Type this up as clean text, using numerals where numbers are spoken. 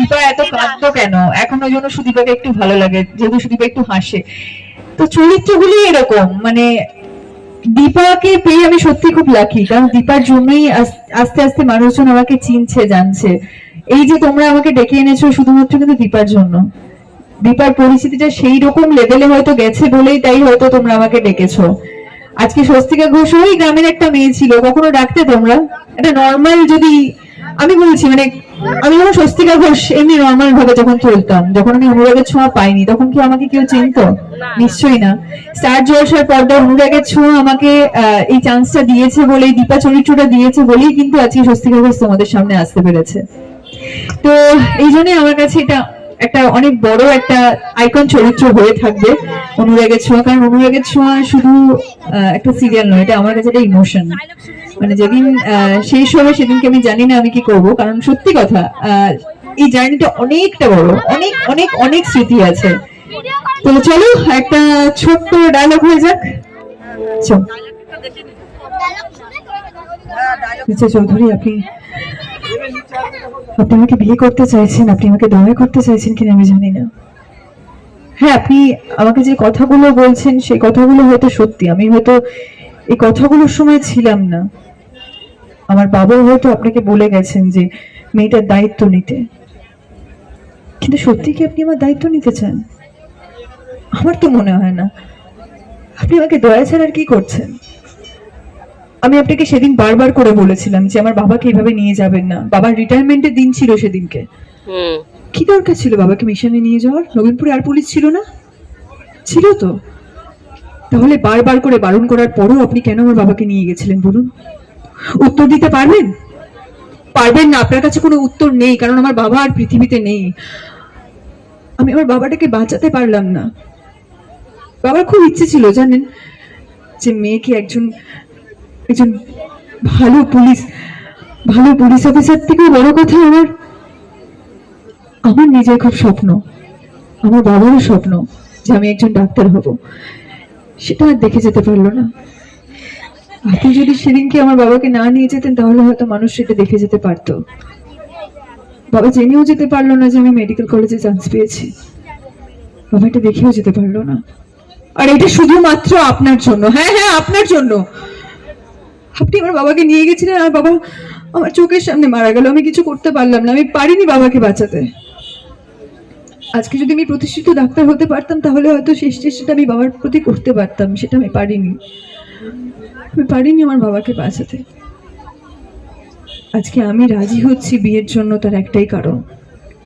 দীপা এত কাঁদতো কেন, এখন ওই জন্য সুদীপাকে একটু ভালো লাগে, যেহেতু সুদীপা একটু হাসে। তো চরিত্রগুলি এরকম, মানে দীপাকে পেয়ে আমি সত্যি খুব লাকি, কারণ দীপার জন্যই আস্তে আস্তে মানুষজন আমাকে চিনছে, জানছে। এই যে তোমরা আমাকে ডেকে এনেছো শুধুমাত্র কিন্তু দীপার জন্য। দীপার পরিচিতিটা সেই রকম লেভেলে হয়তো গেছে বলেই তাই হয়তো তোমরা আমাকে ডেকেছো। আজকে স্বস্তিকা ঘোষ ওই গ্রামের একটা মেয়ে ছিল, কখনো ডাকতে তোমরা? এটা নর্মাল, যদি আমি বলছি মানে আমি যখন স্বস্তিকা ঘোষ এমনি নর্মাল ভাবে যখন চলতাম, যখন আমি অনুরাগের ছোঁয়া পাইনি, তখন কি আমাকে কেউ চিনতো? নিশ্চয়ই না। স্টার জলসার পর্দায় অনুরাগের ছোঁয়া আমাকে এই চান্সটা দিয়েছে বলেই, দীপা চরিত্রটা দিয়েছে বলেই কিন্তু আজকে স্বস্তিকা ঘোষ তোমাদের সামনে আসতে পেরেছে। তো এই জন্যই আমার কাছে এটা একটা অনেক বড় একটা আইকন চরিত্র হয়ে থাকবে অনুরাগের ছোঁয়া। কারণ অনুরাগের ছোঁয়া শুধু একটা সিরিয়াল নয়, এটা আমার কাছে একটা ইমোশন। মানে যেদিন শেষ হবে সেদিনকে আমি জানি না আমি কি করব, কারণ সত্যি কথা এই জার্নিটা অনেকটা বড়, অনেক অনেক অনেক স্মৃতি আছে। তো চলো একটা ছোট্ট ডায়লগ হয়ে যাক। চৌধুরী, আপনি আমাকে বিয়ে করতে চাইছেন, আপনি আমাকে দয়া করতে চাইছেন কিনা আমি জানি না। হ্যাঁ, আপনি আমাকে যে কথাগুলো বলছেন সেই কথাগুলো হয়তো সত্যি, আমি হয়তো এই কথাগুলোর সময় ছিলাম না। আমার বাবা হয়তো আপনাকে বলে গেছেন যে মেয়েটার দায়িত্ব নিতে, কিন্তু সত্যি কি আপনি আমার দায়িত্ব নিতে চান? আমার তো মনে হয় না। আপনি আমাকে দয়া ছাড়া আর কি করছেন? আমি আপনাকে সেদিন বারবার করে বলেছিলাম যে আমার বাবাকে এইভাবে নিয়ে যাবেন না। বাবার রিটায়ারমেন্টের দিন ছিল সেদিনকে। কি দরকার ছিল বাবাকে মিশনে নিয়ে যাওয়ার? নবীনপুরে আর পুলিশ ছিল না? ছিল তো। তাহলে বারবার করে বারণ করার পরেও আপনি কেন আমার বাবাকে নিয়ে গেছিলেন বলুন? উত্তর দিতে পারবেন? পারবেন না, আপনার কাছে কোনো উত্তর নেই, কারণ আমার বাবা আর পৃথিবীতে নেই। আমি আমার বাবাটাকে বাঁচাতে পারলাম না। বাবার খুব ইচ্ছে ছিল জানেন, যে মেয়েকে একজন ভালো পুলিশ অফিসার থেকেও বড় কথা আমার নিজের খুব স্বপ্ন, আমার বাবারও স্বপ্ন যে আমি একজন ডাক্তার হব। সেটা আর দেখে যেতে পারলো না। আপনি যদি সেদিনকে আমার বাবাকে না নিয়ে যেতেন তাহলে হয়তো মানুষ সেটা দেখে যেতে পারতো। বাবা জেনেও যেতে পারলো না যে আমি মেডিকেল কলেজে চান্স পেয়েছি। বাবা এটা দেখেও যেতে পারলো না। আর এটা শুধুমাত্র আপনার জন্য। হ্যাঁ হ্যাঁ, আপনার জন্য। আপনি আমার বাবাকে নিয়ে গেছিলেন, আর বাবা আমার চোখের সামনে মারা গেল। আমি কিছু করতে পারলাম না, আমি পারিনি বাবাকে বাঁচাতে। আজকে যদি আমি প্রতিষ্ঠিত ডাক্তার হতে পারতাম তাহলে হয়তো শেষ চেষ্টাটা আমি বাবার প্রতি করতে পারতাম, সেটা আমি পারিনি। আমার বাবাকে বাঁচাতে। আজকে আমি রাজি হচ্ছি বিয়ের জন্য, তার একটাই কারণ